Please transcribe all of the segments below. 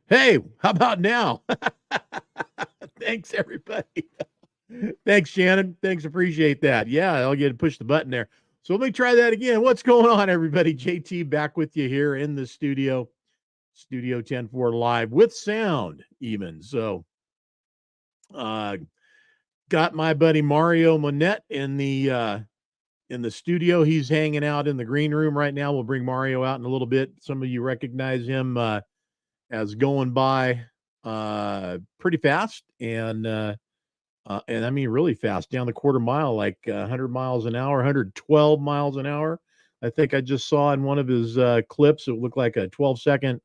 Hey, how about now? Thanks, everybody. Thanks, Shannon. Thanks, appreciate that. Yeah, I'll get to push the button there. So let me try that again. What's going on, everybody? JT back with you here in the studio, Studio 10-4 live with sound, even. So, uh, got my buddy Mario Monnette in the studio. He's hanging out in the green room right now. We'll bring Mario out in a little bit. Some of you recognize him as going by pretty fast and I mean really fast down the quarter mile, like 100 miles an hour, 112 miles an hour. I think I just saw in one of his clips. It looked like a 12-second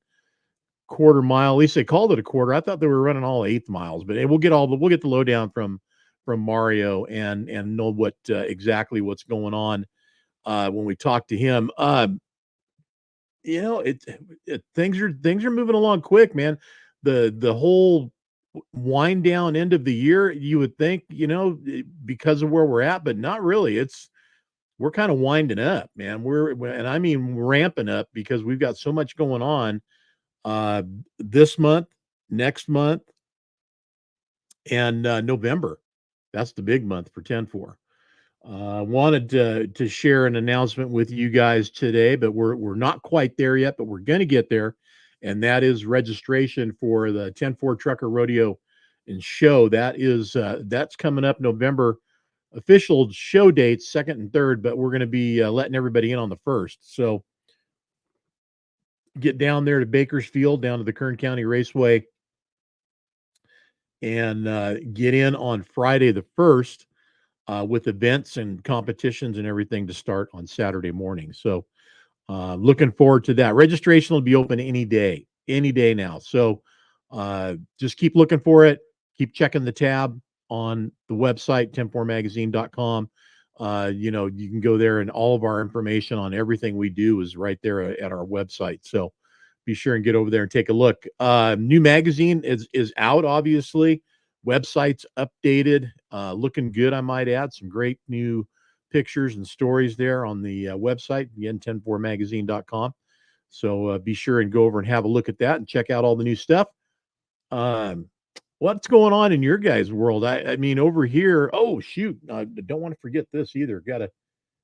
quarter mile. At least they called it a quarter. I thought they were running all eighth miles, but hey, we'll get the lowdown from Mario and know what exactly what's going on when we talk to him. Things are moving along quick, man. The whole wind down end of the year, you would think, because of where we're at, but not really. We're kind of winding up, man. And I mean ramping up because we've got so much going on this month, next month, and November. That's the big month for 10-4. Wanted to share an announcement with you guys today, but we're not quite there yet, but we're going to get there, and that is registration for the 10-4 Trucker Rodeo and Show. That's coming up November. Official show dates 2nd and 3rd, but we're going to be letting everybody in on the 1st. So get down there to Bakersfield, down to the Kern County Raceway, and get in on Friday the 1st. With events and competitions and everything to start on Saturday morning. So looking forward to that. Registration will be open any day now. So just keep looking for it. Keep checking the tab on the website, 10-4magazine.com. You can go there and all of our information on everything we do is right there at our website. So be sure and get over there and take a look. New magazine is out, obviously. Website's updated, looking good, I might add. Some great new pictures and stories there on the website, again, 10-4magazine.com. So be sure and go over and have a look at that and check out all the new stuff. What's going on in your guys' world? I mean, over here, oh, shoot, I don't want to forget this either. Got to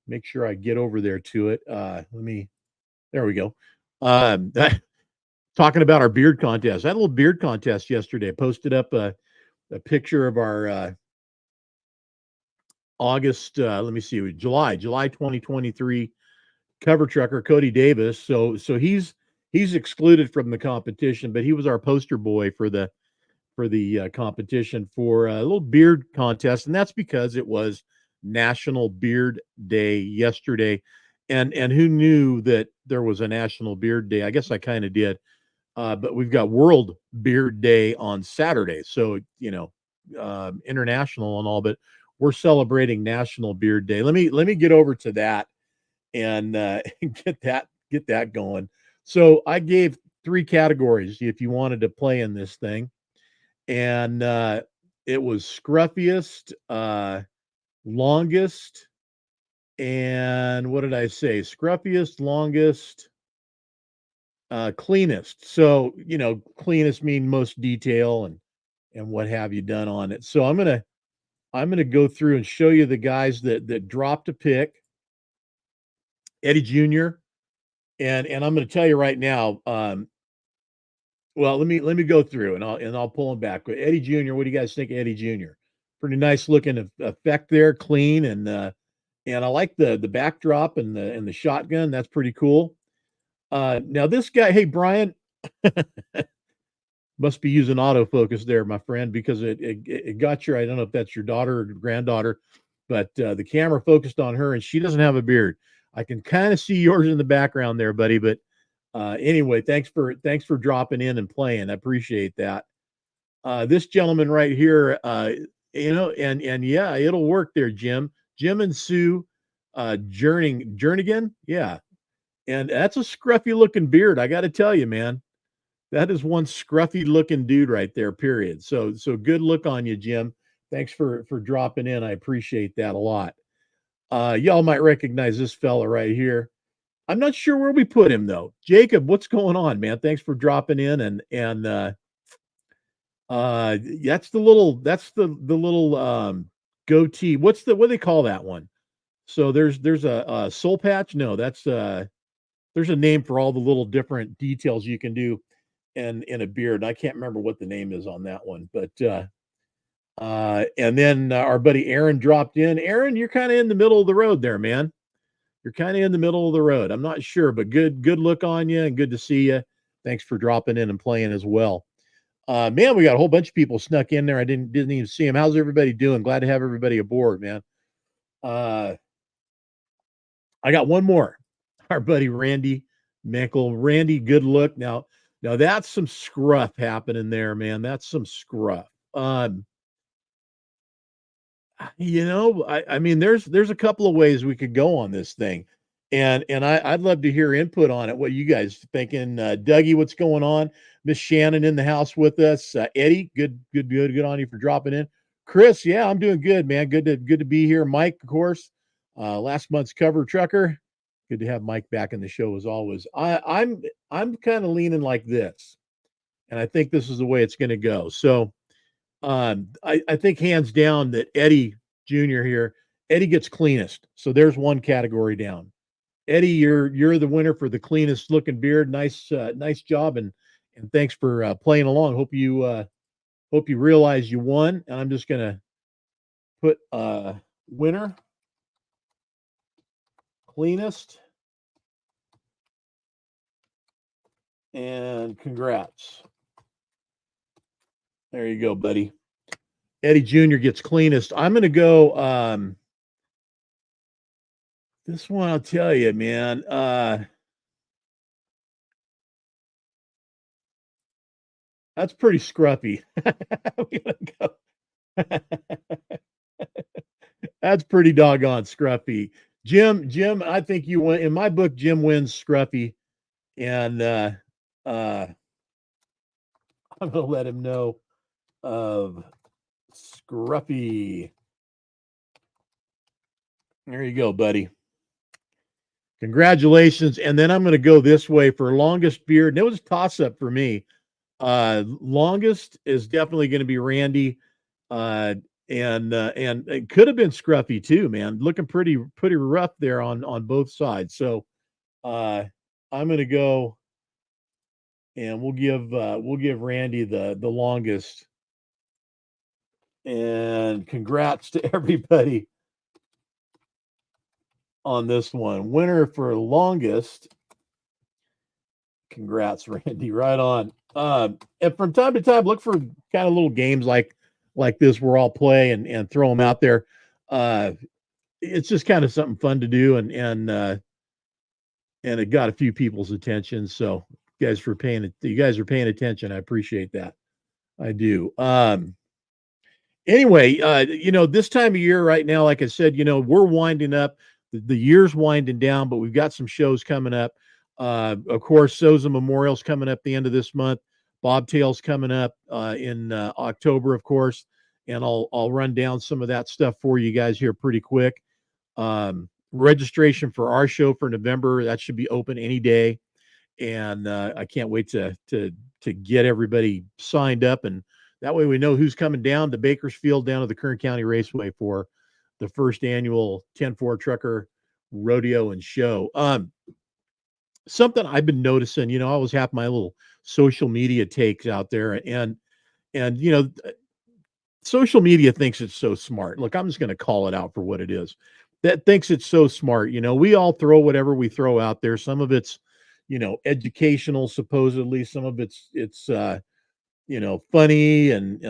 make sure I get over there to it. There we go. Talking about our beard contest. I had a little beard contest yesterday. I posted up a picture of our August, let me see, July 2023 cover trucker Cody Davis. So he's excluded from the competition, but he was our poster boy for the competition for a little beard contest, and that's because it was National Beard Day yesterday. And who knew that there was a National Beard Day? I guess I kind of did. But we've got World Beard Day on Saturday. So, international and all, but we're celebrating National Beard Day. Let me get over to that and get that going. So I gave 3 categories if you wanted to play in this thing. And it was scruffiest, longest, and what did I say? Scruffiest, longest, cleanest. So, cleanest mean most detail and what have you done on it. So I'm gonna go through and show you the guys that dropped a pick. Eddie Jr. and I'm gonna tell you right now. Well, let me go through and I'll pull him back. Eddie Jr. What do you guys think of Eddie Jr.? Pretty nice looking effect there, clean and I like the backdrop and the shotgun. That's pretty cool. Now this guy, hey Brian, must be using autofocus there, my friend, because it got your, I don't know if that's your daughter or granddaughter, but the camera focused on her and she doesn't have a beard. I can kind of see yours in the background there, buddy. But anyway, thanks for dropping in and playing. I appreciate that. This gentleman right here, and yeah, it'll work there, Jim and Sue, Jernigan. Yeah. And that's a scruffy looking beard. I got to tell you, man, that is one scruffy looking dude right there, period. So good look on you, Jim. Thanks for dropping in. I appreciate that a lot. Y'all might recognize this fella right here. I'm not sure where we put him though. Jacob, what's going on, man? Thanks for dropping in that's the little goatee. What do they call that one? So there's a soul patch. No, that's there's a name for all the little different details you can do in a beard. I can't remember what the name is on that one, but and then our buddy Aaron dropped in. Aaron, you're kind of in the middle of the road there, man. You're kind of in the middle of the road. I'm not sure, but good look on you and good to see you. Thanks for dropping in and playing as well. Man, we got a whole bunch of people snuck in there. I didn't even see them. How's everybody doing? Glad to have everybody aboard, man. I got one more. Our buddy Randy Minkle. Randy, good look. Now that's some scruff happening there, man. That's some scruff. I mean, there's a couple of ways we could go on this thing, and I'd love to hear input on it. What you guys thinking? Dougie, what's going on? Miss Shannon in the house with us. Eddie, good on you for dropping in. Chris, yeah, I'm doing good, man. Good to be here. Mike, of course, last month's cover trucker. Good to have Mike back in the show as always. I'm kind of leaning like this, and I think this is the way it's going to go. So. I think hands down that Eddie Jr. here, Eddie gets cleanest. So there's one category down. Eddie, you're the winner for the cleanest looking beard. Nice job, and thanks for playing along. Hope you realize you won. And I'm just gonna put winner, cleanest, and congrats. There you go, buddy. Eddie Jr. gets cleanest. I'm going to go. This one, I'll tell you, man. That's pretty scruffy. That's pretty doggone scruffy. Jim, I think you win. In my book, Jim wins scruffy. And I'm going to let him know of scruffy. There you go, buddy. Congratulations. And then I'm going to go this way for longest beard. And it was a toss up for me. Longest is definitely going to be Randy. And it could have been scruffy too, man. Looking pretty rough there on both sides. So I'm going to go and we'll give Randy the longest. And congrats to everybody on this one. Winner for longest. Congrats, Randy. Right on. And from time to time, look for kind of little games like this where I'll play and throw them out there. It's just kind of something fun to do, and it got a few people's attention. So you guys are paying attention. I appreciate that. I do. Anyway, this time of year right now, like I said, we're winding up. The year's winding down, but we've got some shows coming up. Of course, Souza Memorial's coming up the end of this month. Bobtail's coming up in October, of course, and I'll run down some of that stuff for you guys here pretty quick. Registration for our show for November, that should be open any day, and I can't wait to get everybody signed up, and that way we know who's coming down to Bakersfield, down to the Kern County Raceway for the first annual 10-4 Trucker Rodeo and Show. Something I've been noticing, I always have my little social media takes out there, and social media thinks it's so smart. Look, I'm just going to call it out for what it is. That thinks it's so smart. We all throw whatever we throw out there. Some of it's, educational, supposedly. Some of it's funny, and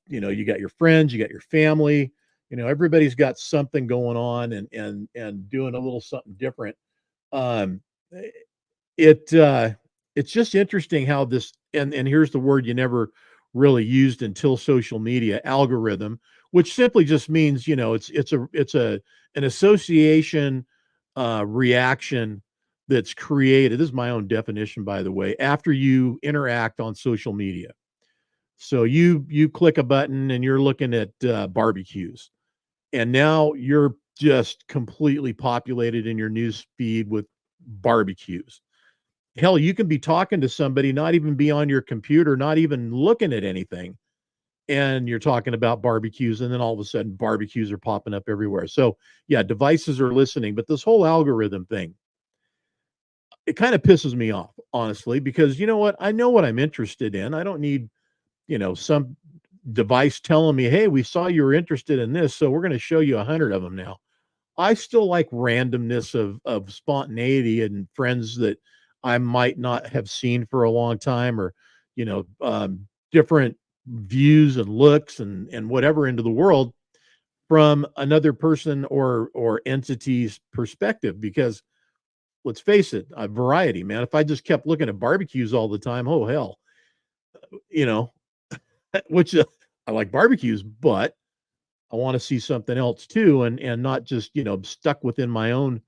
you got your friends, you got your family. Everybody's got something going on and doing a little something different. It's just interesting how this, and here's the word you never really used until social media, algorithm, which simply just means it's an association reaction that's created. This is my own definition, by the way, after you interact on social media. So you click a button and you're looking at barbecues, and now you're just completely populated in your news feed with barbecues. Hell, you can be talking to somebody, not even be on your computer, not even looking at anything, and you're talking about barbecues, and then all of a sudden barbecues are popping up everywhere. So yeah, devices are listening, but this whole algorithm thing, it kind of pisses me off, honestly, because you know what? I know what I'm interested in. I don't need, some device telling me, hey, we saw you were interested in this, so we're going to show you 100 of them now. I still like randomness of spontaneity and friends that I might not have seen for a long time, or different views and looks and whatever into the world from another person or entity's perspective. Because let's face it, variety, man. If I just kept looking at barbecues all the time, oh hell, you know, which I like barbecues, but I want to see something else too, and not just stuck within my own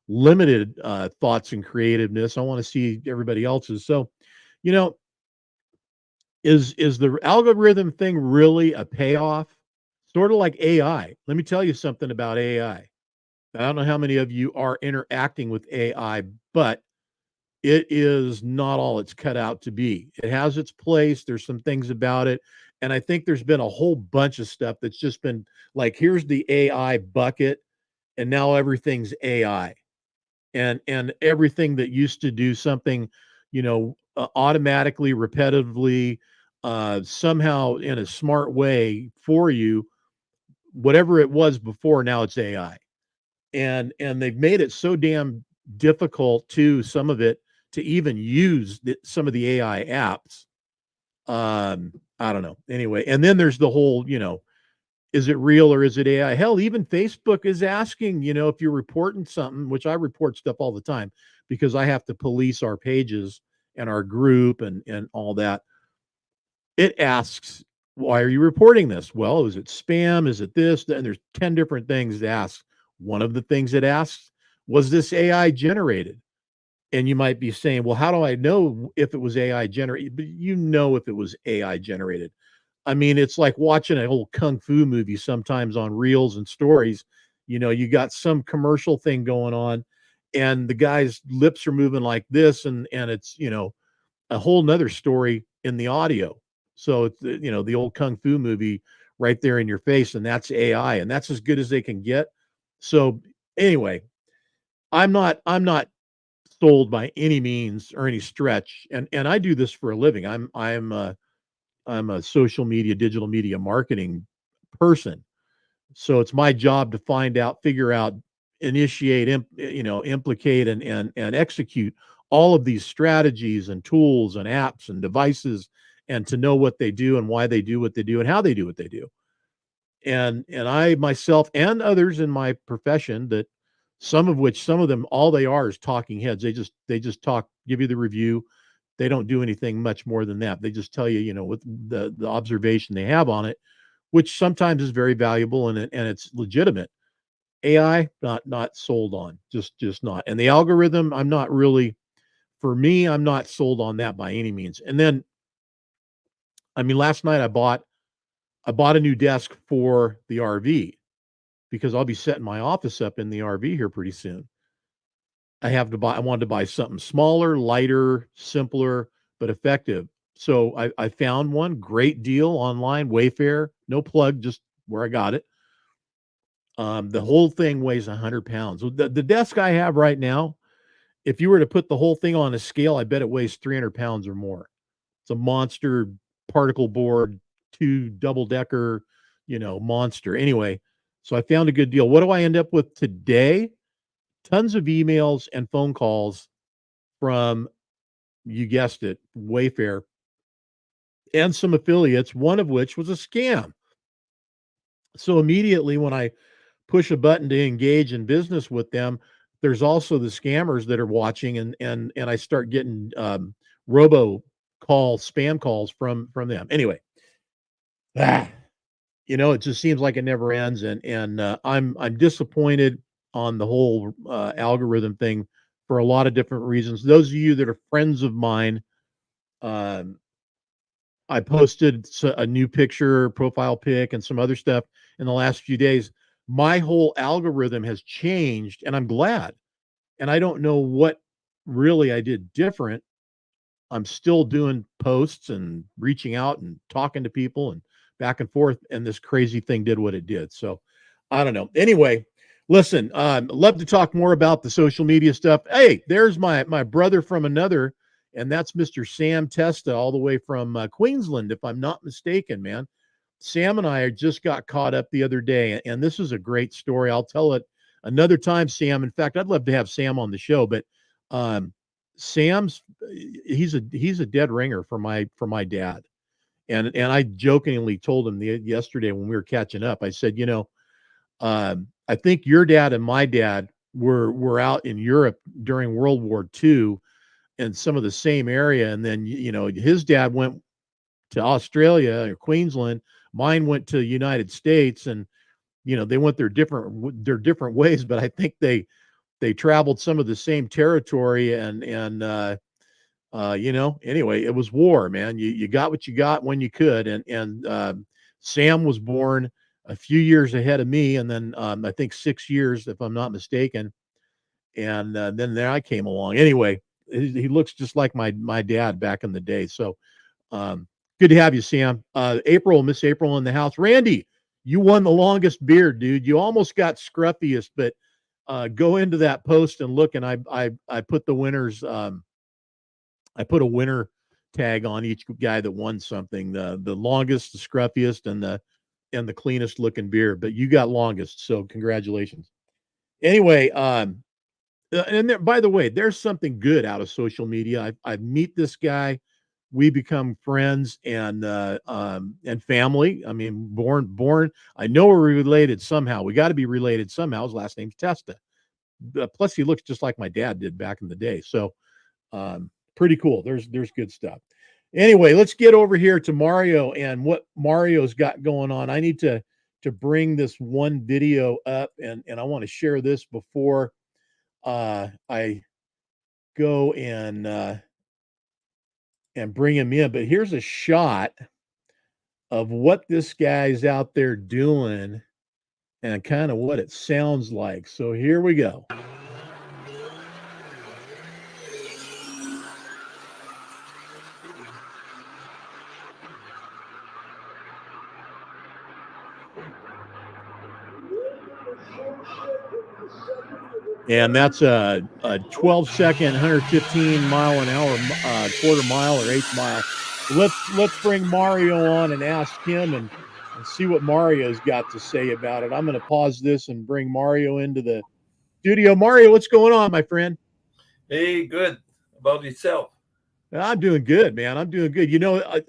limited thoughts and creativeness. I want to see everybody else's. So, you know, is the algorithm thing really a payoff? Sort of like AI. Let me tell you something about AI. I don't know how many of you are interacting with AI, but it is not all it's cut out to be. It has its place. There's some things about it. And I think there's been a whole bunch of stuff that's just been like, here's the AI bucket, and now everything's AI. And everything that used to do something, automatically, repetitively, somehow in a smart way for you, whatever it was before, now it's AI. And they've made it so damn difficult to some of it to even use some of the AI apps. I don't know. Anyway, and then there's the whole, is it real or is it AI? Hell, even Facebook is asking, if you're reporting something, which I report stuff all the time because I have to police our pages and our group and all that. It asks, why are you reporting this? Well, is it spam? Is it this? And there's 10 different things to ask. One of the things it asks, was this AI generated? And you might be saying, well, how do I know if it was AI generated? But if it was AI generated. I mean, it's like watching an old kung fu movie sometimes on reels and stories. You got some commercial thing going on, and the guy's lips are moving like this, and it's a whole nother story in the audio. So it's the old kung fu movie right there in your face, and that's AI, and that's as good as they can get. So anyway, I'm not sold by any means or any stretch, and I do this for a living. I'm a social media, digital media marketing person. So it's my job to find out, figure out, initiate, implicate, and execute all of these strategies and tools and apps and devices, and to know what they do and why they do what they do and how they do what they do. And I myself and others in my profession, that some of them, all they are is talking heads. They just talk, give you the review. They don't do anything much more than that. They just tell you, what the observation they have on it, which sometimes is very valuable, and it's legitimate. AI, not sold on, just not. And the algorithm, I'm not really, for me, I'm not sold on that by any means. And then, I mean, last night I bought a new desk for the RV because I'll be setting my office up in the RV here pretty soon. I wanted to buy something smaller, lighter, simpler, but effective. So I found one great deal online, Wayfair, no plug, just where I got it. The whole thing weighs 100 pounds. The desk I have right now, if you were to put the whole thing on a scale, I bet it weighs 300 pounds or more. It's a monster particle board, two double decker, monster. Anyway, so I found a good deal. What do I end up with today? Tons of emails and phone calls from, you guessed it, Wayfair, and some affiliates, one of which was a scam. So immediately when I push a button to engage in business with them, there's also the scammers that are watching, and I start getting robo spam calls from them. Anyway, it just seems like it never ends, and I'm disappointed on the whole algorithm thing for a lot of different reasons. Those of you that are friends of mine, um, I posted a new picture, profile pic, and some other stuff in the last few days. My whole algorithm has changed, and I'm glad. And I don't know what really I did different, I'm still doing posts and reaching out and talking to people and back and forth. And this crazy thing did what it did. So I don't know. Anyway, listen, love to talk more about the social media stuff. Hey, there's my brother from another, and that's Mr. Sam Testa, all the way from Queensland, if I'm not mistaken, man. Sam and I just got caught up the other day, and this is a great story. I'll tell it another time, Sam. In fact, I'd love to have Sam on the show, but um, Sam's he's a dead ringer for my dad. And I jokingly told him yesterday when we were catching up, I said, I think your dad and my dad were out in Europe during World War II in some of the same area. And then, his dad went to Australia or Queensland. Mine went to the United States, and, they went their different ways, but I think they traveled some of the same territory and anyway, it was war, man. You got what you got when you could. And Sam was born a few years ahead of me. And then I think 6 years, if I'm not mistaken. And then there I came along. Anyway, he looks just like my dad back in the day. So good to have you, Sam. Miss April in the house. Randy, you won the longest beard, dude. You almost got scruffiest, but go into that post and look. And I put the winners. I put a winner tag on each guy that won something. The longest, the scruffiest, and the cleanest looking beard. But you got longest, so congratulations. Anyway, and there, by the way, there's something good out of social media. I meet this guy, we become friends and family. I mean, born. I know we're related somehow. We got to be related somehow. His last name's Testa. Plus, he looks just like my dad did back in the day. So, pretty cool. There's good stuff. Anyway, let's get over here to Mario and what Mario's got going on. I need to bring this one video up, and I want to share this before I go and bring him in. But here's a shot of what this guy's out there doing and kind of what it sounds like. So here we go. And that's a 12-second, 115 mile an hour quarter mile or eighth mile. Let's bring Mario on and ask him and see what Mario's got to say about it. I'm going to pause this and bring Mario into the studio. Mario, what's going on, my friend? Hey, good. About yourself? I'm doing good, man. I'm doing good.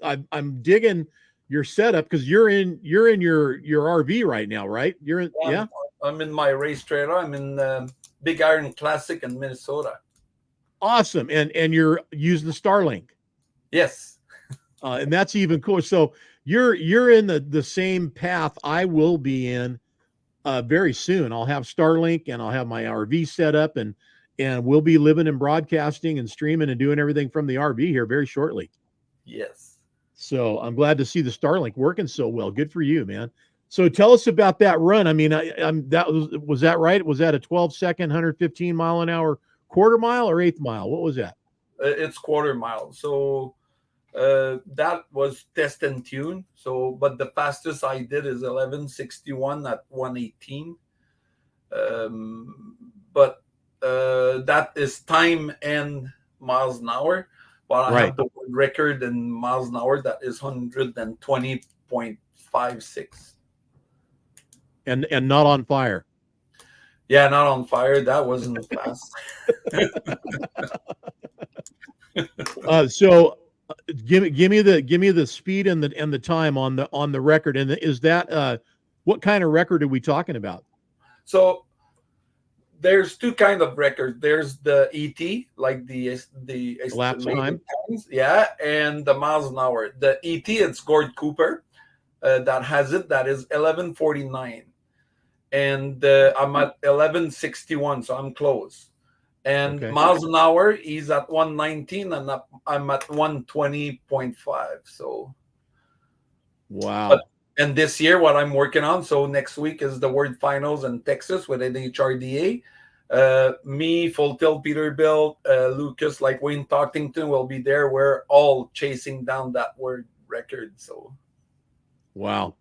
I'm digging your setup because you're in your RV right now, right? You're in, yeah. I'm in my race trailer. I'm in Big Iron Classic in Minnesota. Awesome, and you're using the Starlink. Yes. And that's even cool. So you're in the same path I will be in very soon. I'll have Starlink and I'll have my RV set up and we'll be living and broadcasting and streaming and doing everything from the RV here very shortly. Yes. So I'm glad to see the Starlink working so well. Good for you, man. So tell us about that run. I mean, was that right? Was that a 12-second, 115 mile an hour quarter mile or eighth mile? What was that? It's quarter mile. So that was test and tune. So, but the fastest I did is 11:61 at 118. But that is time and miles an hour. But I have the record in miles an hour that is 120.56. And not on fire. Yeah, not on fire. That wasn't fast. So give me the speed and the time on the record. And is that what kind of record are we talking about? So there's two kind of records. There's the ET, like the elapsed time. Yeah, and the miles an hour. The ET, it's Gord Cooper that has it. That is 11:49. And I'm at 11:61, so I'm close. And miles an hour, he's at 119, and I'm at 120.5. So, wow. And this year, what I'm working on, so next week is the World Finals in Texas with NHRDA. Me, Full Tilt Peterbilt, Lucas, like Wayne Talkington will be there. We're all chasing down that word record. So Wow.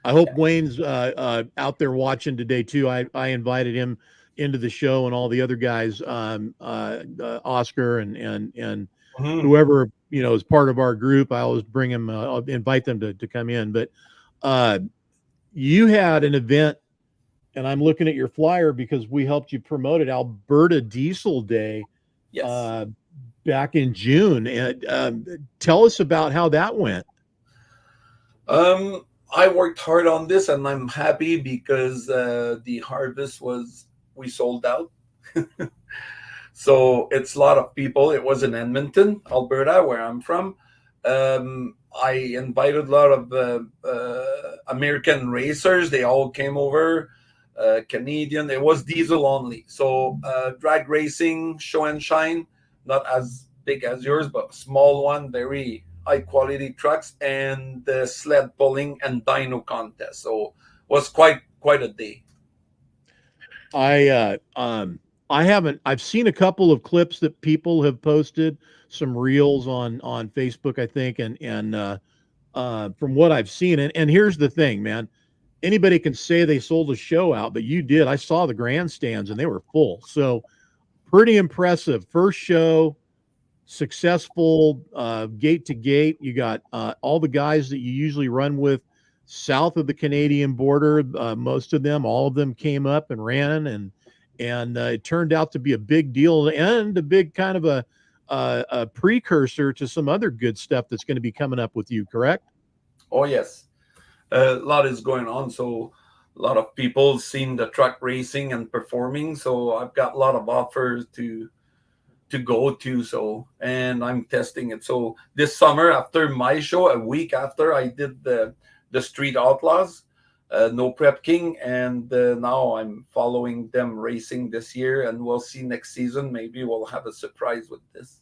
I hope Wayne's out there watching today too. I invited him into the show and all the other guys, Oscar and Mhm. whoever is part of our group. I always bring him, I'll invite them to come in. But uh, you had an event, and I'm looking at your flyer because we helped you promote it, Alberta Diesel Day, Yes. uh, back in June. And tell us about how that went. I worked hard on this, and I'm happy because the harvest was we sold out. So it's a lot of people. It was in Edmonton, Alberta, where I'm from. I invited a lot of American racers. They all came over. Canadian. It was diesel only. So drag racing, show and shine, not as big as yours, but small one, very high quality trucks, and the sled pulling and dyno contest. So was quite a day. I I haven't I've seen a couple of clips that people have posted, some reels on Facebook, I think, and from what I've seen, and here's the thing, man. Anybody can say they sold a show out, but you did. I saw the grandstands and they were full. So pretty impressive. First show, successful, gate to gate. You got all the guys that you usually run with south of the Canadian border. Most of them, all of them came up and ran, and it turned out to be a big deal and a big kind of a precursor to some other good stuff that's going to be coming up with you. Correct? Oh yes, a lot is going on. So a lot of people seen the truck racing and performing. So I've got a lot of offers to go to. So and I'm testing it. So this summer after my show, a week after I did the Street Outlaws, No Prep King, and now I'm following them racing this year, and we'll see next season. Maybe we'll have a surprise with this.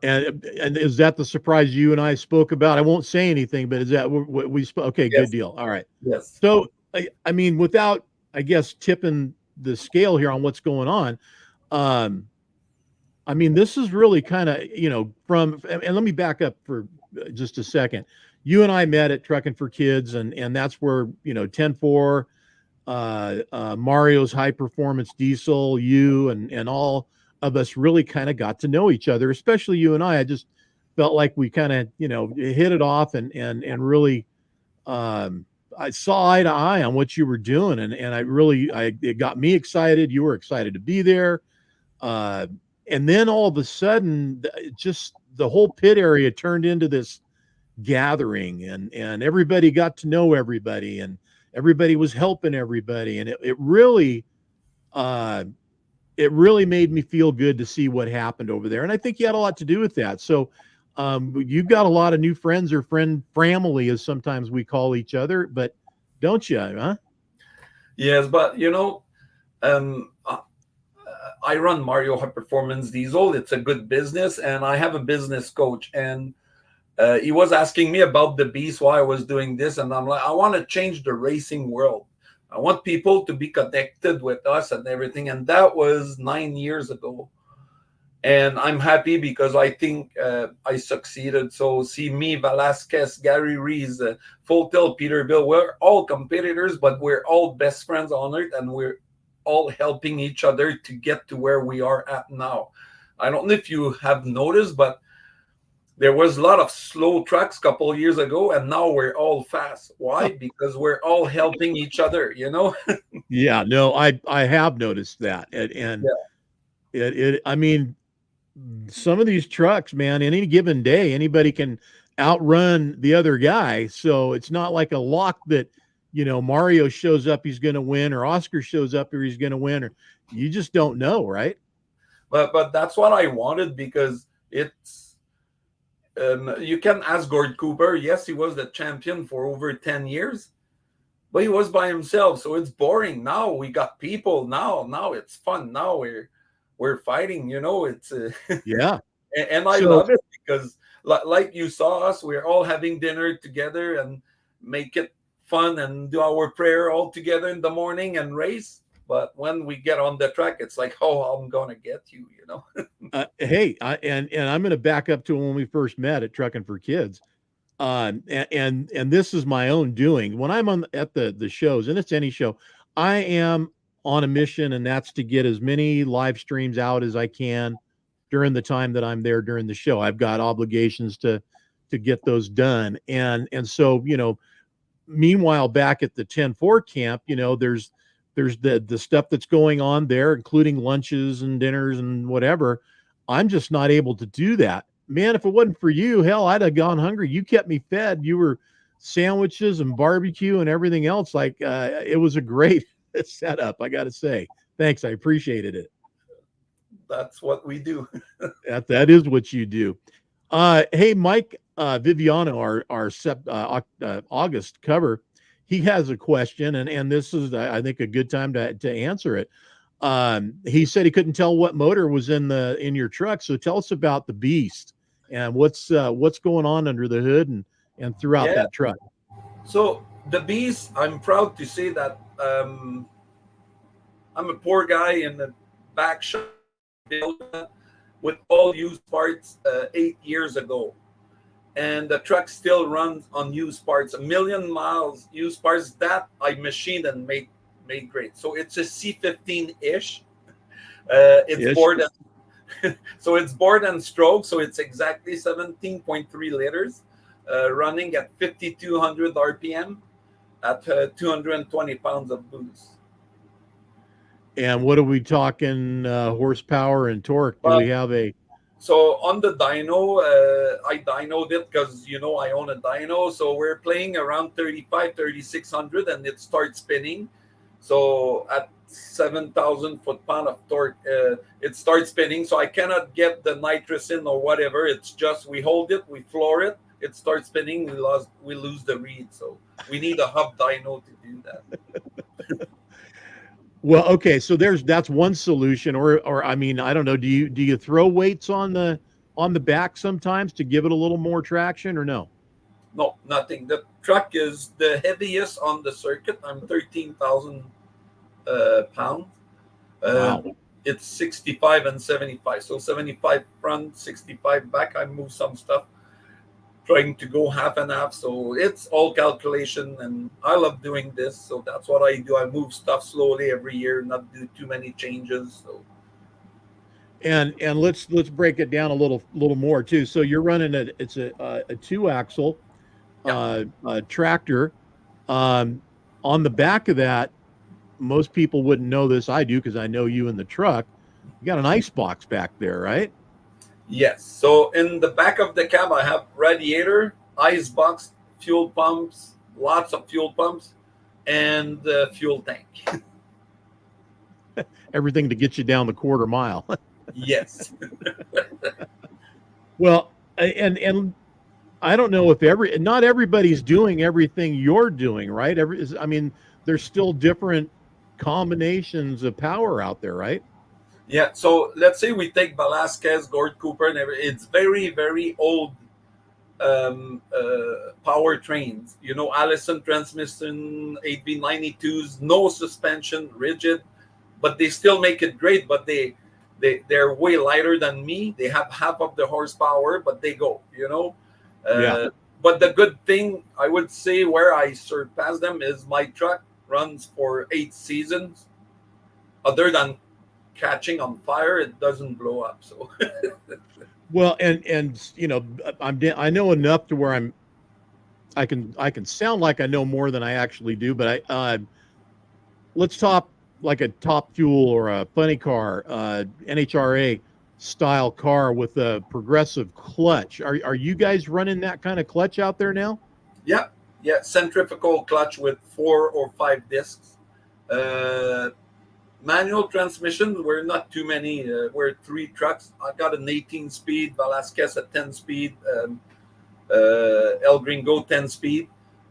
And is that the surprise you and I spoke about? I won't say anything, but is that what we spoke? Okay, good Yes, deal. All right. yes, So I mean, without I guess tipping the scale here on what's going on, um, I mean, this is really kind of from and let me back up for just a second. You and I met at Trucking for Kids, and that's where 10-4, Mario's High Performance Diesel, you and all of us really kind of got to know each other, especially you and I. I just felt like we kind of hit it off and really I saw eye to eye on what you were doing, and it got me excited. You were excited to be there, uh, and then all of a sudden, just the whole pit area turned into this gathering, and everybody got to know everybody, and everybody was helping everybody, and uh, it really made me feel good to see what happened over there, and I think you had a lot to do with that. So you've got a lot of new friends or friend family, as sometimes we call each other, but don't you? Huh? yes. But I run Mario High Performance Diesel. It's a good business, and I have a business coach, and he was asking me about the beast, why I was doing this, and I'm like, I want to change the racing world. I want people to be connected with us and everything, and that was 9 years ago. And I'm happy because I think I succeeded. So see me, Velasquez, Gary Rees, Full Tilt, Peterbilt, we're all competitors, but we're all best friends on it, and we're all helping each other to get to where we are at now. I don't know if you have noticed, but there was a lot of slow trucks a couple of years ago, and now we're all fast. Why? Because we're all helping each other. Yeah, no, I have noticed that, and Yeah. I mean, some of these trucks, man, any given day, anybody can outrun the other guy. So it's not like a lock that, Mario shows up, he's going to win, or Oscar shows up, or he's going to win, or you just don't know, right? But that's what I wanted because it's you can ask Gord Cooper. Yes, he was the champion for over 10 years, but he was by himself, so it's boring. Now we got people. Now it's fun. Now we're fighting. It's Yeah. and I So love it because like you saw us, we're all having dinner together and make it fun and do our prayer all together in the morning and race. But when we get on the track, it's like, oh, I'm gonna get you, you know. Hey, and I'm going to back up to when we first met at Trucking for Kids. And this is my own doing. When I'm on at the shows, and it's any show, I am on a mission, and that's to get as many live streams out as I can during the time that I'm there during the show. I've got obligations to get those done, and so meanwhile, back at the 10-4 camp, there's the stuff that's going on there, including lunches and dinners and whatever. I'm just not able to do that. Man, if it wasn't for you, hell, I'd have gone hungry. You kept me fed. You were sandwiches and barbecue and everything else. Like it was a great setup, I got to say. Thanks, I appreciated it. That's what we do. That is what you do. Hey, Mike Viviano, our August cover, he has a question, and this is, I think, a good time to answer it. He said he couldn't tell what motor was in your truck, so tell us about the Beast and what's going on under the hood and throughout that truck. So the Beast, I'm proud to say that I'm a poor guy in the back shop with all used parts 8 years ago, and the truck still runs on used parts, 1 million miles used parts that I machined and made great. So it's a C15-ish. It's bored and so it's bored and stroke, so it's exactly 17.3 liters, running at 5,200 RPM at 220 pounds of boost. And what are we talking horsepower and torque? Do we have a... So on the dyno, I dynoed it because, I own a dyno. So we're playing around 3,600 and it starts spinning. So at 7,000 foot-pound of torque, it starts spinning. So I cannot get the nitrous in or whatever. It's just we hold it, we floor it, it starts spinning, we lose the read. So we need a hub dyno to do that. Well, okay, so that's one solution, or I mean, I don't know. Do you throw weights on the back sometimes to give it a little more traction, or no? No, nothing. The truck is the heaviest on the circuit. I'm 13,000 pounds. Wow. It's 65 and 75. So 75 front, 65 back. I move some stuff, trying to go half and half. So it's all calculation, and I love doing this. So that's what I do. I move stuff slowly every year, not do too many changes. So. And let's break it down a little more too. So you're running a 2-axle tractor. On the back of that, most people wouldn't know this. I do, because I know you in the truck. You got an ice box back there, right? Yes. So in the back of the cab, I have radiator, ice box, fuel pumps, lots of fuel pumps, and the fuel tank. Everything to get you down the quarter mile. Yes. Well, and I don't know if not everybody's doing everything you're doing, right? I mean, there's still different combinations of power out there, right? Yeah. So let's say we take Velasquez, Gord Cooper, and it's very, very old power trains. Allison transmission, 8V92s, no suspension, rigid, but they still make it great. But they're way lighter than me. They have half of the horsepower, but they go. Yeah. But the good thing, I would say, where I surpass them is my truck runs for 8 seasons. Other than catching on fire, it doesn't blow up. So well, and I know enough to where I can sound like I know more than I actually do, but let's talk like a Top Fuel or a Funny Car, NHRA style car with a progressive clutch. Are you guys running that kind of clutch out there now? Yeah, centrifugal clutch with 4 or 5 discs. Manual transmission, we're not too many. We're 3 trucks. I got an 18-speed, Velasquez a 10-speed, El Gringo 10-speed.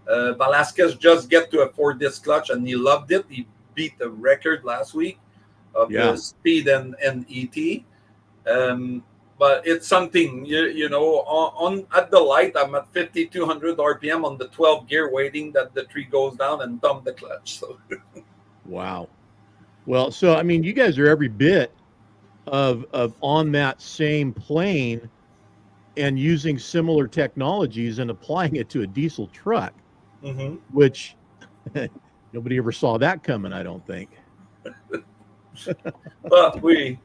Velasquez just get to a 4-disc clutch, and he loved it. He beat the record last week of the speed and ET. But it's something, on at the light, I'm at 5,200 RPM on the 12 gear, waiting that the tree goes down and dump the clutch. So. Wow. Well, so I mean, you guys are every bit of on that same plane and using similar technologies and applying it to a diesel truck, Hmm. which nobody ever saw that coming, I don't think. But we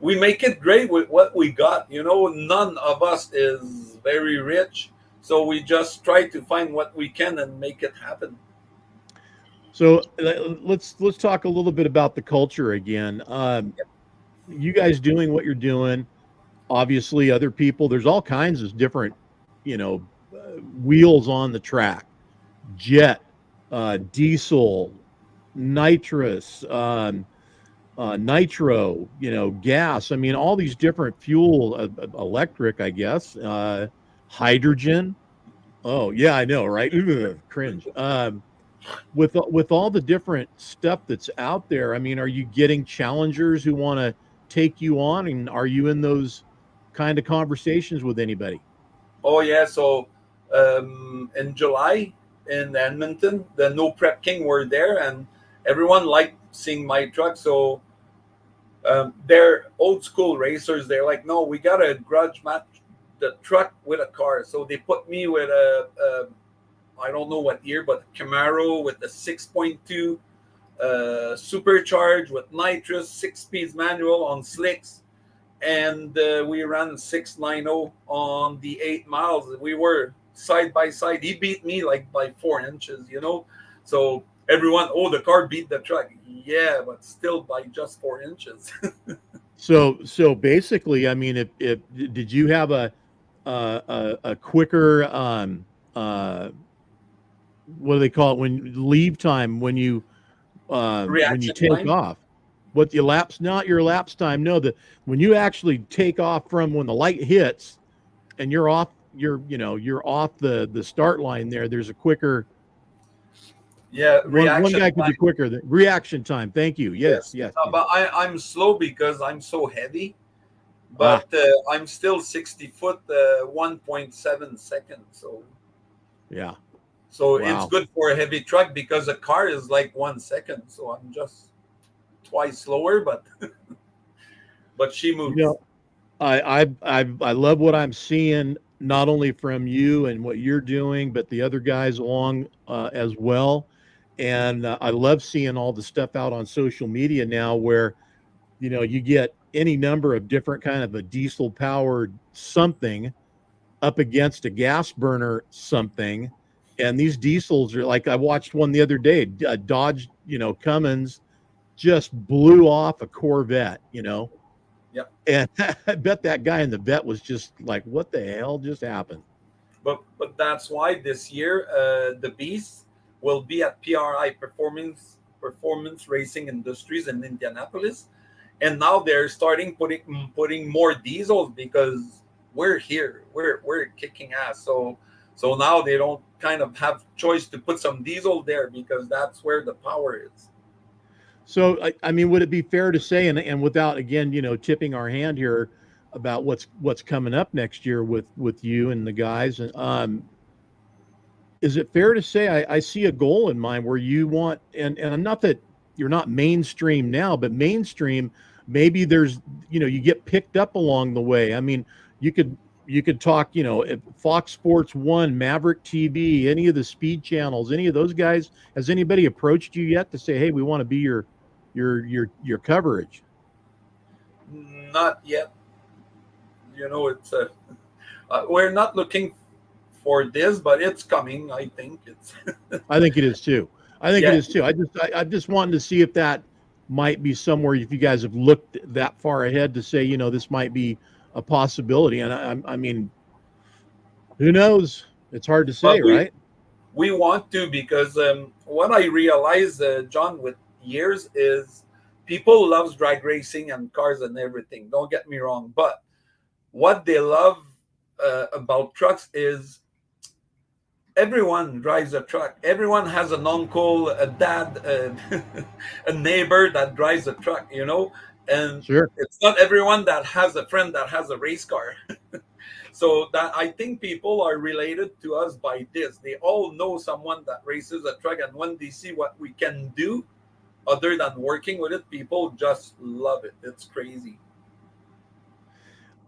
make it great with what we got. You know, none of us is very rich, so we just try to find what we can and make it happen. So let's talk a little bit about the culture again. You guys doing what you're doing, obviously other people, there's all kinds of different, wheels on the track, jet, diesel, nitrous, nitro, gas. I mean, all these different fuel, electric, I guess, hydrogen. Oh yeah, I know, right? Ugh, cringe. With all the different stuff that's out there, I mean, are you getting challengers who want to take you on, and are you in those kind of conversations with anybody? Oh yeah, so in July in Edmonton, the No Prep King were there, and everyone liked seeing my truck. So they're old school racers. They're like, no, we gotta grudge match the truck with a car. So they put me with a I don't know what year, but Camaro with the 6.2 supercharged with nitrous, 6 speeds manual on slicks, and we ran 690 on the 8 miles. We were side by side. He beat me like by 4 inches, you know. So everyone, oh, the car beat the truck. Yeah, but still by just 4 inches. So basically, I mean, if did you have a quicker what do they call it, when leave time, when you Reaction take time. off? What the elapsed, not your elapsed time, no, the when you actually take off from when the light hits and you're off, you're off the start line there. There's a quicker, Yeah, one reaction guy could time. be quicker. The reaction time. Thank you. Yes, Yes. yes, yes. But I'm slow because I'm so heavy. Ah, But I'm still 60 foot, 1.7 seconds. yeah. So it's Wow. good for a heavy truck because a car is like 1 second. So I'm just twice slower, but she You moves. know, I love what I'm seeing, not only from you and what you're doing, but the other guys along, as well. And I love seeing all the stuff out on social media now, where you get any number of different kind of a diesel powered something up against a gas burner something, and these diesels are like, I watched one the other day, Dodge, Cummins just blew off a Corvette, Yeah. and I bet that guy in the vet was just like, what the hell just happened? But that's why this year the Beast will be at PRI Performance Racing Industries in Indianapolis, and now they're starting putting more diesels because we're here, we're kicking ass. So now they don't kind of have choice to put some diesel there because that's where the power is. So I mean, would it be fair to say, and without again, tipping our hand here about what's coming up next year with you and the guys, and is it fair to say, I see a goal in mind where you want, and not that you're not mainstream now, but mainstream, maybe there's, you get picked up along the way. I mean, you could you could talk, if Fox Sports One, Maverick TV, any of the speed channels, any of those guys. Has anybody approached you yet to say, hey, we want to be your coverage? Not yet. You know, it's we're not looking for this, but it's coming. I think it's I think it is too. I think it yeah. is too. I just wanted to see if that might be somewhere, if you guys have looked that far ahead to say, this might be a possibility. And I mean, who knows? It's hard to say, But right? we want to because what I realize, John, with years is people loves drag racing and cars and everything. Don't get me wrong, but what they love about trucks is everyone drives a truck. Everyone has an uncle, a dad, a neighbor that drives a truck. You know, and Sure. it's not everyone that has a friend that has a race car. So that I think people are related to us by this. They all know someone that races a truck, and when they see what we can do, other than working with it, people just love it. It's crazy.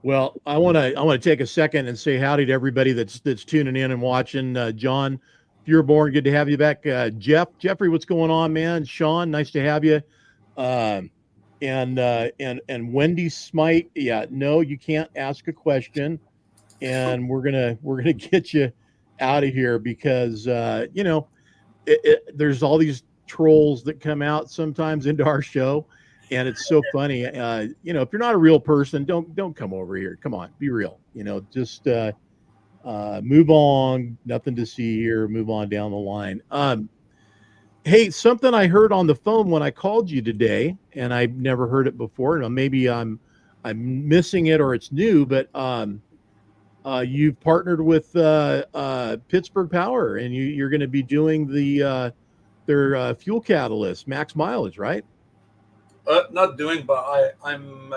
Well, I want to take a second and say howdy to everybody that's tuning in and watching. John, Pureborn, good to have you back. Jeffrey, what's going on, man? Sean, nice to have you. Um, and Wendy Smite, yeah, no, you can't ask a question, and we're gonna get you out of here because there's all these trolls that come out sometimes into our show, and it's so funny. If you're not a real person, don't come over here. Come on, be real. Just move on. Nothing to see here. Move on down the line. Hey, something I heard on the phone when I called you today, and I've never heard it before. Maybe I'm missing it or it's new, but you've partnered with Pittsburgh Power, and you're going to be doing their fuel catalyst, max mileage, right? Not doing, but I'm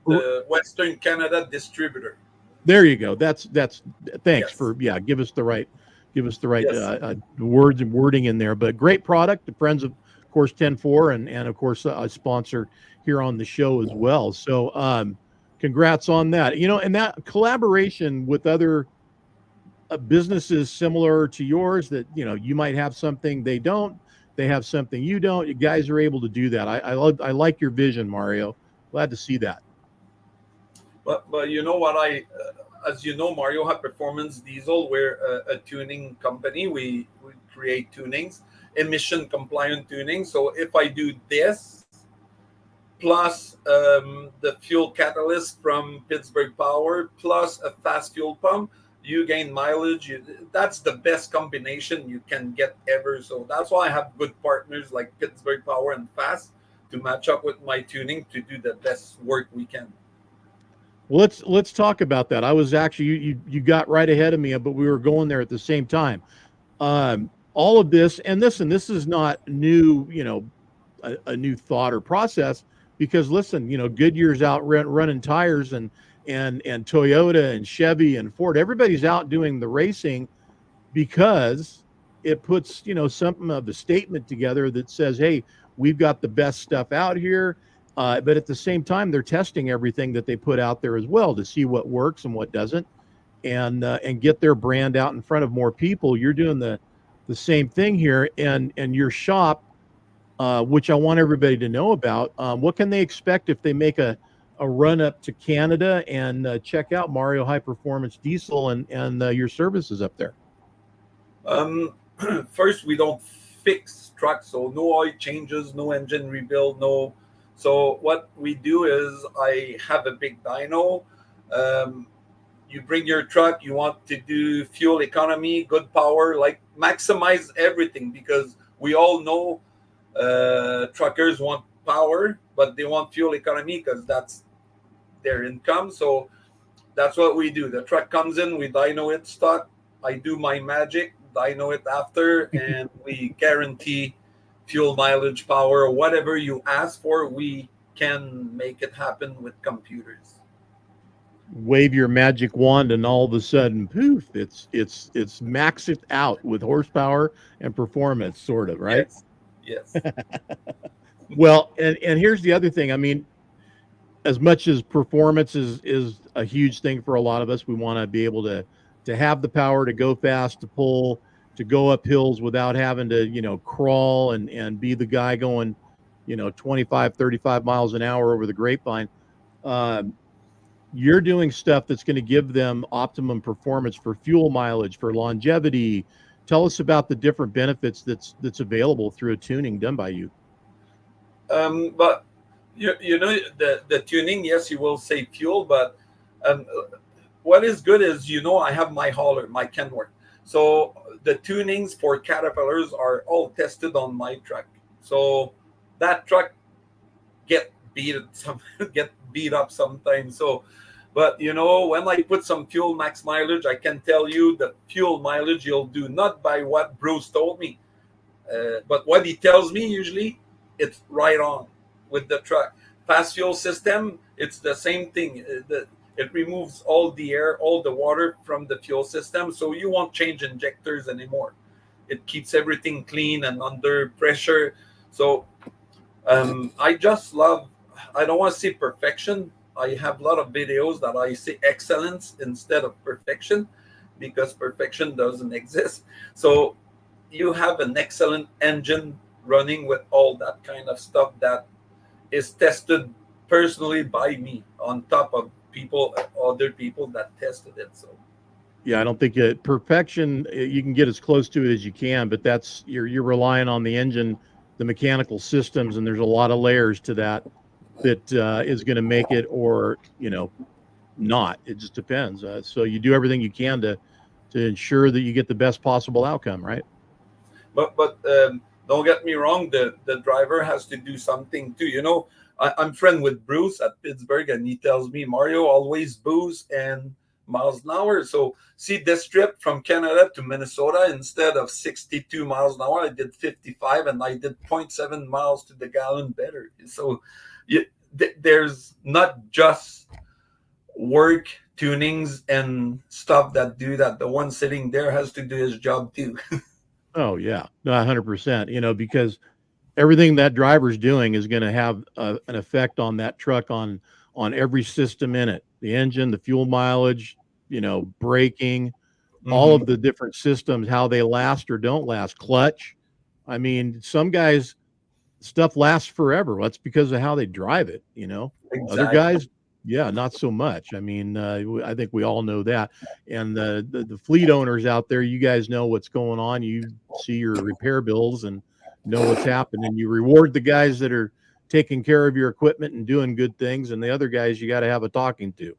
the Western Canada distributor. There you go. That's thanks Yes. for give us the right Yes. words and wording in there. But great product. The friends of course 10-4 and of course a sponsor here on the show as well. So congrats on that. And that collaboration with other businesses similar to yours that you might have something they don't, they have something you don't. You guys are able to do that. I like your vision, Mario. Glad to see that. But you know what as you know, Mario High Performance Diesel, we're a tuning company. We create tunings, emission compliant tuning. So if I do this plus the fuel catalyst from Pittsburgh Power plus a fast fuel pump, you gain mileage. That's the best combination you can get ever. So that's why I have good partners like Pittsburgh Power and Fast to match up with my tuning to do the best work we can. Well, let's talk about that. I was actually you got right ahead of me, but we were going there at the same time. All of this, and this is not new, a new thought or process, because listen, Goodyear's out running tires, and Toyota and Chevy and Ford, everybody's out doing the racing because it puts, something of a statement together that says, hey, we've got the best stuff out here. But at the same time, they're testing everything that they put out there as well to see what works and what doesn't, and get their brand out in front of more people. You're doing the same thing here, and your shop, which I want everybody to know about. What can they expect if they make a run up to Canada and check out Mario High Performance Diesel and your services up there? First, we don't fix trucks, so no oil changes, no engine rebuild, no. So what we do is I have a big dyno. You bring your truck, you want to do fuel economy, good power, like maximize everything, because we all know truckers want power, but they want fuel economy because that's their income. So that's what we do. The truck comes in, we dyno it stock. I do my magic, dyno it after, and we guarantee fuel mileage, power, whatever you ask for, we can make it happen with computers. Wave your magic wand, and all of a sudden, poof! It's maxed it out with horsepower and performance, sort of, right? Yes. Well, and here's the other thing. I mean, as much as performance is a huge thing for a lot of us, we want to be able to have the power to go fast, to pull, to go up hills without having to, crawl and be the guy going, 25, 35 miles an hour over the grapevine. You're doing stuff that's going to give them optimum performance for fuel mileage, for longevity. Tell us about the different benefits that's available through a tuning done by you. But the tuning, yes, you will save fuel, but what is good is, I have my hauler, my Kenworth. So the tunings for Caterpillars are all tested on my truck. So that truck get beat up sometimes. So, but when I put some fuel max mileage, I can tell you the fuel mileage you'll do, not by what Bruce told me, but what he tells me. Usually it's right on with the truck. Fast fuel system, it's the same thing. It removes all the air, all the water from the fuel system, so you won't change injectors anymore. It keeps everything clean and under pressure. So I just love. I don't want to see perfection. I have a lot of videos that I see excellence instead of perfection, because perfection doesn't exist. So you have an excellent engine running with all that kind of stuff that is tested personally by me on top of other people that tested it. So Yeah, I don't think perfection. You can get as close to it as you can, but that's you're relying on the engine, the mechanical systems, and there's a lot of layers to that is going to make it, or not. It just depends. So you do everything you can to ensure that you get the best possible outcome, right? but don't get me wrong, the driver has to do something too. I'm friend with Bruce at Pittsburgh, and he tells me, Mario, always booze and miles an hour. So see, this trip from Canada to Minnesota, instead of 62 miles an hour, I did 55, and I did 0.7 miles to the gallon better. So there's not just work tunings and stuff that do that. The one sitting there has to do his job too. Oh yeah, no, 100%. Because everything that driver's doing is going to have an effect on that truck, on every system in it, the engine, the fuel mileage, braking, all of the different systems, how they last or don't last, clutch. I mean, some guys stuff lasts forever. Well, that's because of how they drive it. Other Exactly. guys, yeah, not so much. I mean, I think we all know that. And the fleet owners out there, you guys know what's going on. You see your repair bills and know what's happening. You reward the guys that are taking care of your equipment and doing good things, and the other guys you got to have a talking to.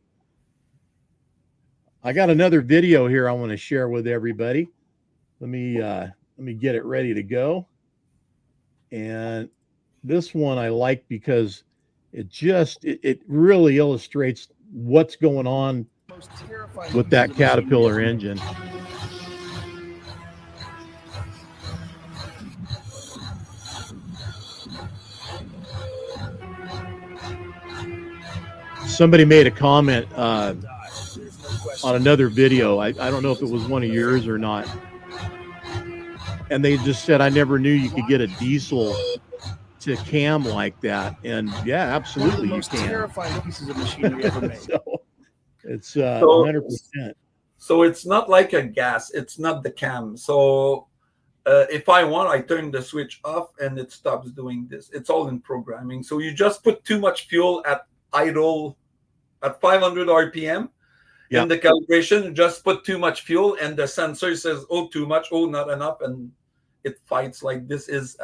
I got another video here I want to share with everybody. Let me get it ready to go. And this one I like because it really illustrates what's going on with that Caterpillar engine. Somebody made a comment on another video. I don't know if it was one of yours or not. And they just said, I never knew you could get a diesel to cam like that. And yeah, absolutely, you can. Terrifying pieces of machinery ever made. So it's 100%. So it's not like a gas. It's not the cam. So if I want, I turn the switch off and it stops doing this. It's all in programming. So you just put too much fuel at idle at 500 RPM. Yep. In the calibration, just put too much fuel, and the sensor says, oh, too much, oh, not enough, and it fights. Like, this is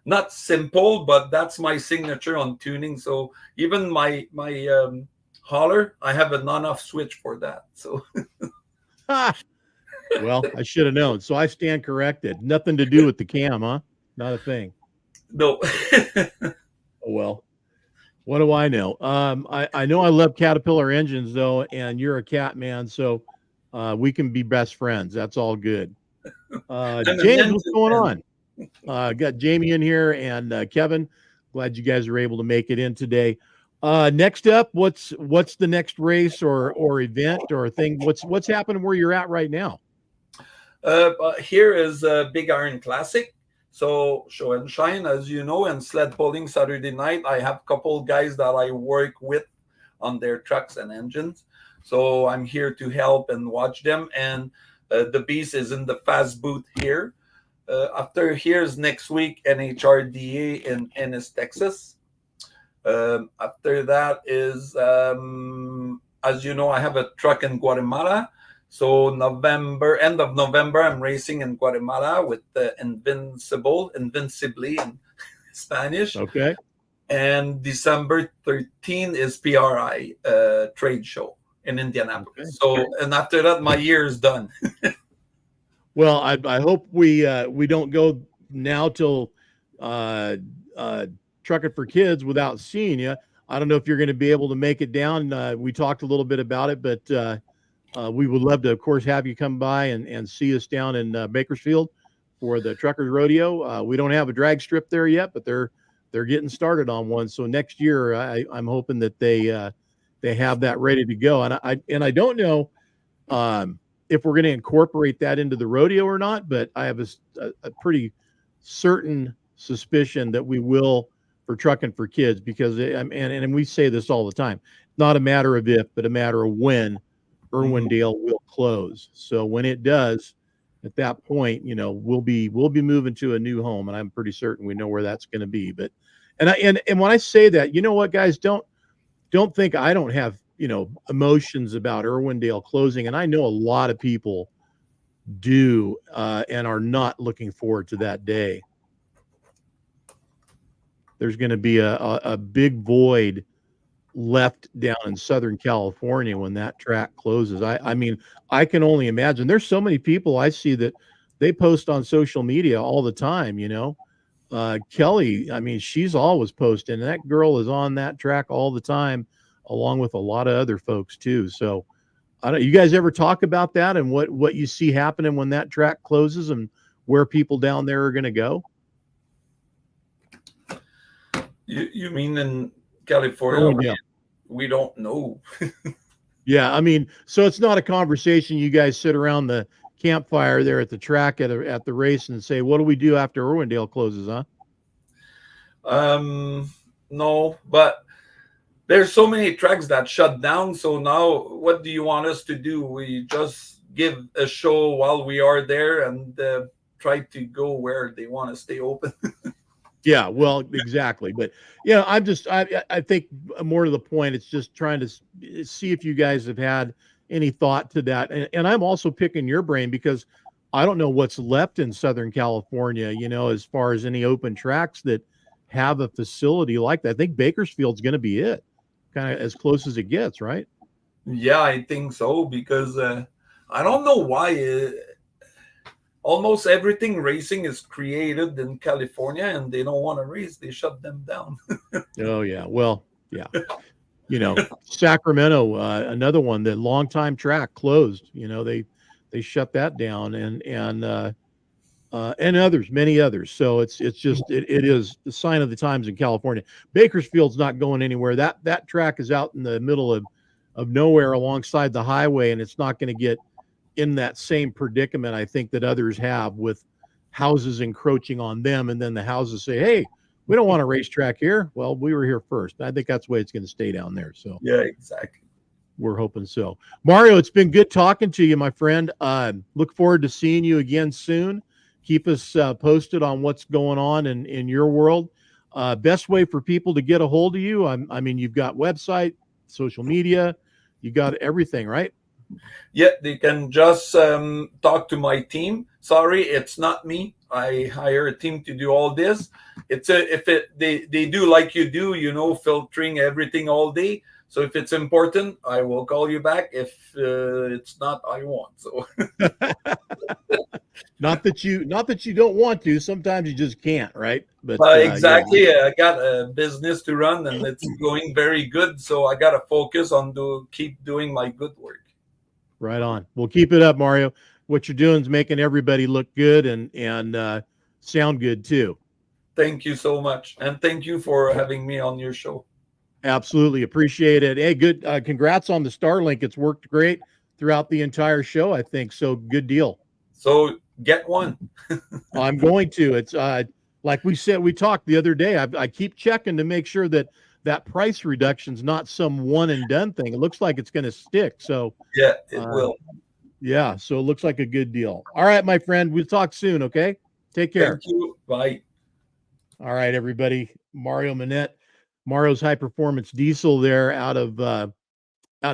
not simple, but that's my signature on tuning. So even my hauler, I have an on-off switch for that. So well, I should have known. So I stand corrected. Nothing to do with the cam, huh? Not a thing. No. Oh, well. What do I know? I know I love Caterpillar engines, though, and you're a cat man, so we can be best friends. That's all good. James, what's going on? Got Jamie in here and Kevin. Glad you guys are able to make it in today. Next up, what's the next race or event or thing? What's happening where you're at right now? Here is Big Iron Classic. So show and shine, as you know, and sled pulling Saturday night. I have a couple guys that I work with on their trucks and engines. So I'm here to help and watch them. And the beast is in the fast booth here. After here's next week, NHRDA in Ennis, Texas. After that is, as you know, I have a truck in Guatemala. So end of November, I'm racing in Guatemala with the Invincibly in Spanish. Okay. And December 13 is PRI trade show in Indianapolis. Okay. So, and after that, my year is done. Well, I hope we don't go now till Trucking for Kids without seeing you. I don't know if you're going to be able to make it down. We talked a little bit about it, but we would love to, of course, have you come by and see us down in Bakersfield for the Truckers Rodeo. We don't have a drag strip there yet, but they're getting started on one. So next year, I'm hoping that they have that ready to go. And I don't know if we're going to incorporate that into the rodeo or not, but I have a pretty certain suspicion that we will trucking for kids, because and we say this all the time, not a matter of if, but a matter of when Irwindale will close. So when it does, at that point, we'll be moving to a new home, and I'm pretty certain we know where that's going to be. But and when I say that, you know what, guys, don't think I don't have emotions about Irwindale closing, and I know a lot of people do, and are not looking forward to that day. There's going to be a big void left down in Southern California when that track closes. I mean, I can only imagine. There's so many people I see that they post on social media all the time, Kelly, I mean, she's always posting. That girl is on that track all the time, along with a lot of other folks too. So you guys ever talk about that and what you see happening when that track closes and where people down there are going to go? You mean in California? Oh, yeah. We don't know. Yeah, I mean, so it's not a conversation you guys sit around the campfire there at the track at the race and say, what do we do after Irwindale closes, huh? No, but there's so many tracks that shut down. So now what do you want us to do? We just give a show while we are there and try to go where they want to stay open. Yeah, well, exactly. But I think more to the point, it's just trying to see if you guys have had any thought to that. And I'm also picking your brain because I don't know what's left in Southern California, as far as any open tracks that have a facility like that. I think Bakersfield's going to be it, kind of as close as it gets, right? Yeah, I think so, because I don't know why almost everything racing is created in California, and they don't want to race. They shut them down. Oh, yeah. Well, yeah. Sacramento, another one, the longtime track closed. They shut that down, and others, many others. So it's just it is the sign of the times in California. Bakersfield's not going anywhere. That track is out in the middle of nowhere alongside the highway, and it's not going to get in that same predicament, I think, that others have, with houses encroaching on them, and then the houses say, hey, we don't want a racetrack here. Well, we were here first. I think that's the way it's going to stay down there. So yeah, exactly. We're hoping so. Mario, it's been good talking to you, my friend. Look forward to seeing you again soon. Keep us posted on what's going on in your world. Best way for people to get a hold of you, I mean, you've got website, social media, you got everything, right? Yeah, they can just talk to my team. Sorry, it's not me. I hire a team to do all this. They do like you do, filtering everything all day. So if it's important, I will call you back. If it's not, I won't. So not that you don't want to. Sometimes you just can't, right? But exactly. Yeah. I got a business to run, and it's going very good. So I got to focus on keep doing my good work. Right on. We'll keep it up, Mario. What you're doing is making everybody look good and sound good too. Thank you so much, and thank you for having me on your show. Absolutely appreciate it. Hey, good. Congrats on the Starlink. It's worked great throughout the entire show, I think. So good deal. So get one. I'm going to. It's like we said, we talked the other day. I keep checking to make sure that price reduction is not some one and done thing. It looks like it's going to stick. So yeah, it will. Yeah. So it looks like a good deal. All right, my friend. We'll talk soon. Okay. Take care. Thank you. Bye. All right, everybody. Mario Monnette, Mario's High Performance Diesel there out of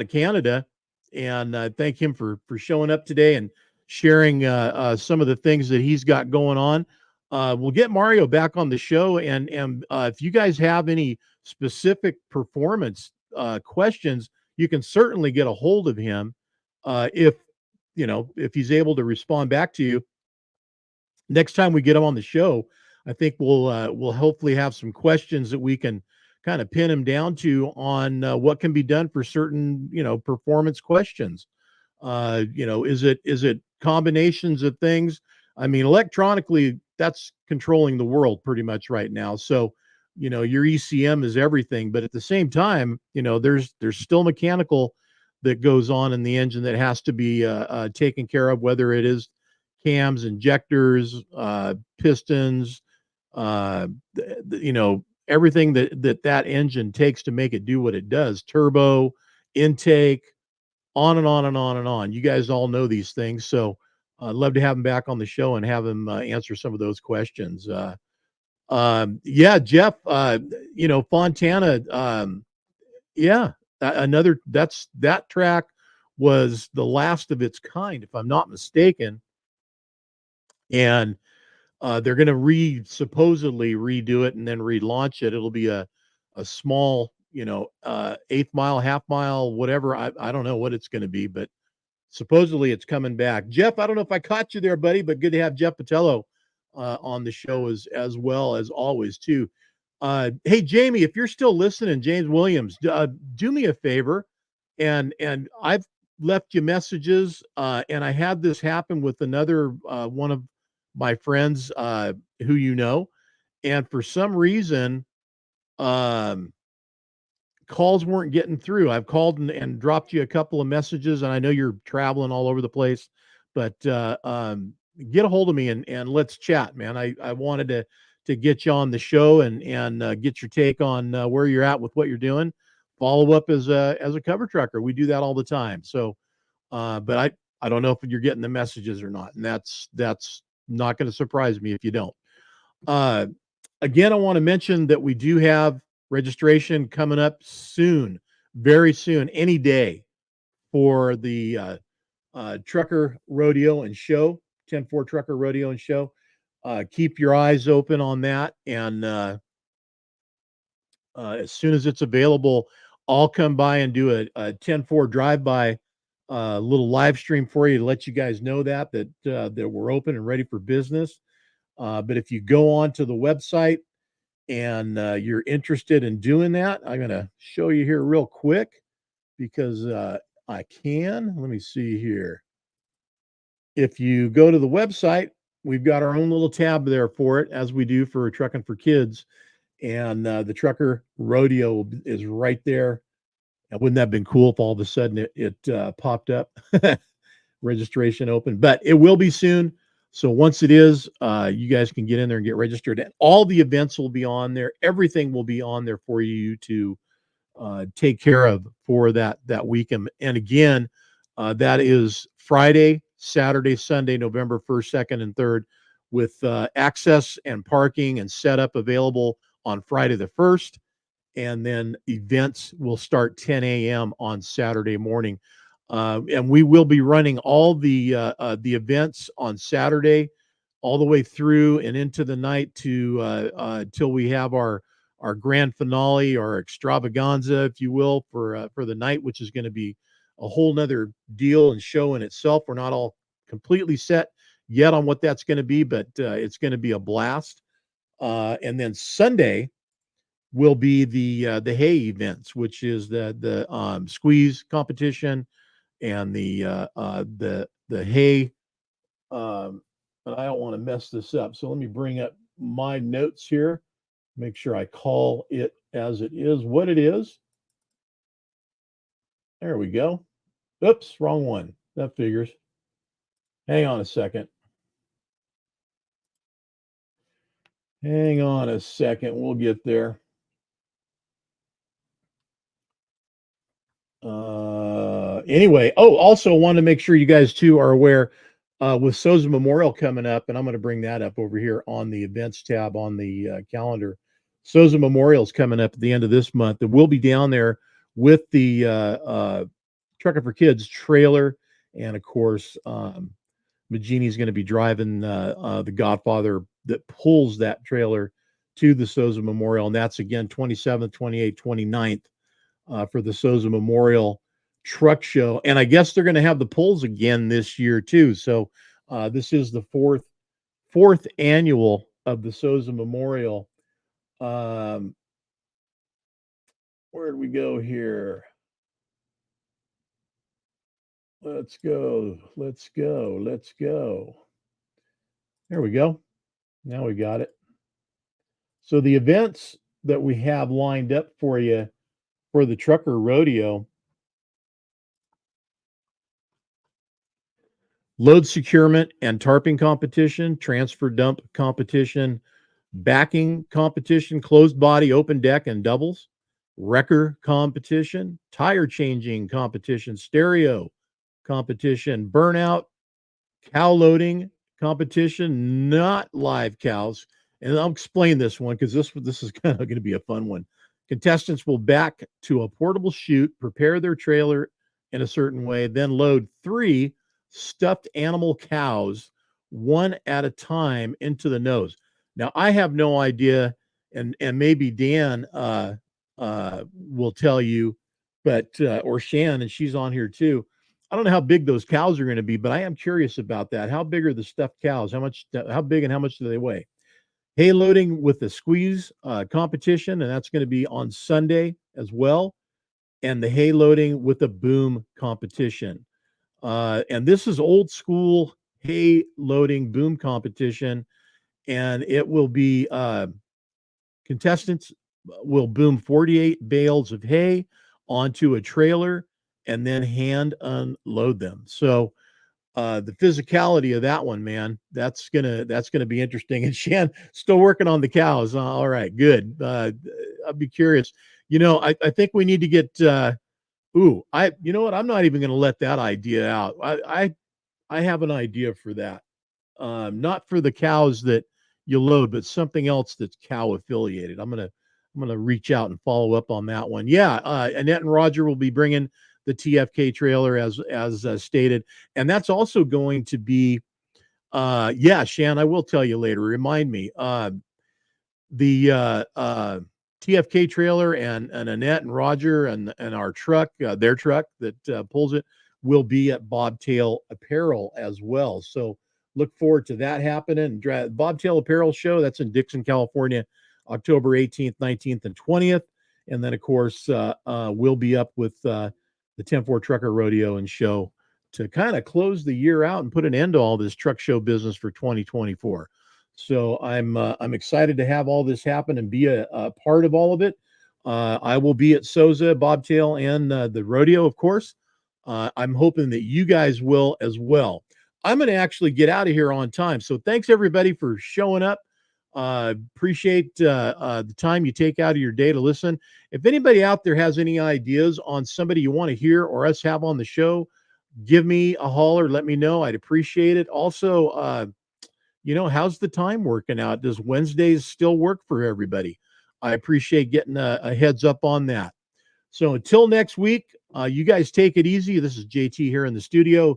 Canada, and thank him for showing up today and sharing some of the things that he's got going on. We'll get Mario back on the show, and if you guys have any specific performance questions, you can certainly get a hold of him if he's able to respond back to you. Next time we get him on the show, I think we'll hopefully have some questions that we can kind of pin him down to on what can be done for certain, performance questions. Is it combinations of things? I mean, electronically, that's controlling the world pretty much right now. So, your ECM is everything, but at the same time, there's still mechanical that goes on in the engine that has to be taken care of, whether it is cams, injectors, pistons, everything that engine takes to make it do what it does, turbo, intake, on and on and on and on. You guys all know these things. So I'd love to have him back on the show and have him answer some of those questions. Yeah, Jeff, Fontana, yeah, another, that track was the last of its kind, if I'm not mistaken. And they're going to supposedly redo it and then relaunch it. It'll be a small, eighth mile, half mile, whatever. I don't know what it's going to be, but supposedly it's coming back. Jeff, I don't know if I caught you there, buddy, but good to have Jeff Patello on the show as well as always too. Hey, Jamie, if you're still listening, James Williams, do me a favor, and I've left you messages, and I had this happen with another one of my friends who and for some reason, calls weren't getting through. I've called and dropped you a couple of messages, and I know you're traveling all over the place, but get a hold of me and let's chat, man. I wanted to get you on the show and get your take on where you're at with what you're doing. Follow up as a cover trucker. We do that all the time. So, but I don't know if you're getting the messages or not, and that's not going to surprise me if you don't. Again, I want to mention that we do have registration coming up soon, very soon, any day, for the Trucker Rodeo and Show, 10-4 Trucker Rodeo and Show. Keep your eyes open on that, and as soon as it's available, I'll come by and do a 10-4 drive-by little live stream for you to let you guys know that we're open and ready for business. But if you go on to the website and you're interested in doing that, I'm going to show you here real quick because I can. Let me see here. If you go to the website, we've got our own little tab there for it, as we do for Trucking for Kids. And the Trucker Rodeo is right there. And wouldn't that have been cool if all of a sudden it popped up? Registration open, but it will be soon. So once it is, you guys can get in there and get registered. And all the events will be on there. Everything will be on there for you to take care of for that weekend. And again, that is Friday, Saturday, Sunday, November 1st, 2nd, and 3rd, with access and parking and setup available on Friday the 1st. And then events will start 10 a.m. on Saturday morning. And we will be running all the events on Saturday, all the way through and into the night till we have our grand finale, or extravaganza, if you will, for the night, which is going to be a whole nother deal and show in itself. We're not all completely set yet on what that's going to be, but it's going to be a blast. And then Sunday will be the hay events, which is the squeeze competition and the hay. But I don't want to mess this up, so let me bring up my notes here. Make sure I call it as it is, what it is. There we go. Oops, wrong one. That figures. Hang on a second. Hang on a second. We'll get there. Anyway, also want to make sure you guys too are aware, with Souza Memorial coming up, and I'm going to bring that up over here on the events tab on the calendar. Souza Memorial is coming up at the end of this month, and we'll be down there with the Trucking for Kids trailer, and of course, Magini's going to be driving the Godfather that pulls that trailer to the Souza Memorial, and that's again 27th, 28th, 29th for the Souza Memorial Truck Show. And I guess they're going to have the pulls again this year too. So this is the fourth annual of the Souza Memorial. Where did we go here? Let's go. There we go. Now we got it. So the events that we have lined up for you for the Trucker Rodeo: load securement and tarping competition, transfer dump competition, backing competition, closed body, open deck, and doubles, wrecker competition, tire changing competition, stereo competition, burnout, cow loading competition, not live cows. And I'll explain this one because this is kind of going to be a fun one. Contestants will back to a portable chute, prepare their trailer in a certain way, then load 3 stuffed animal cows one at a time into the nose. Now, I have no idea, and maybe Dan will tell you, but or Shan, and she's on here too. I don't know how big those cows are going to be, but I am curious about that. How big are the stuffed cows? How big and how much do they weigh? Hay loading with the squeeze competition, and that's going to be on Sunday as well. And the hay loading with the boom competition. And this is old school hay loading boom competition. And it will be contestants will boom 48 bales of hay onto a trailer and then hand unload them. So the physicality of that one, man, that's gonna be interesting. And Shan still working on the cows. All right, good. I'll be curious. I think we need to get. You know what? I'm not even gonna let that idea out. I have an idea for that. Not for the cows that you load, but something else that's cow affiliated. I'm gonna reach out and follow up on that one. Yeah, Annette and Roger will be bringing the TFK trailer as stated, and that's also going to be Shan, I will tell you later, remind me, the TFK trailer and Annette and Roger and our truck, their truck that pulls it, will be at Bobtail Apparel as well. So look forward to that happening. Bobtail Apparel show, that's in Dixon, California, October 18th, 19th, and 20th. And then, of course, we'll be up with the 10-4 Trucker Rodeo and Show to kind of close the year out and put an end to all this truck show business for 2024. So I'm excited to have all this happen and be a part of all of it. I will be at Souza, Bobtail, and the rodeo, of course. I'm hoping that you guys will as well. I'm going to actually get out of here on time. So thanks everybody for showing up. Appreciate the time you take out of your day to listen. If anybody out there has any ideas on somebody you want to hear or us have on the show, give me a holler. Let me know. I'd appreciate it. Also, how's the time working out? Does Wednesdays still work for everybody? I appreciate getting a heads up on that. So until next week, you guys take it easy. This is JT here in the studio.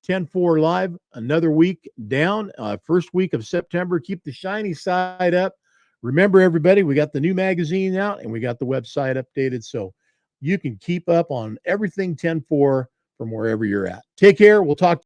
10-4 live, another week down, first week of September. Keep the shiny side up. Remember, everybody, we got the new magazine out and we got the website updated, so you can keep up on everything 10-4 from wherever you're at. Take care. We'll talk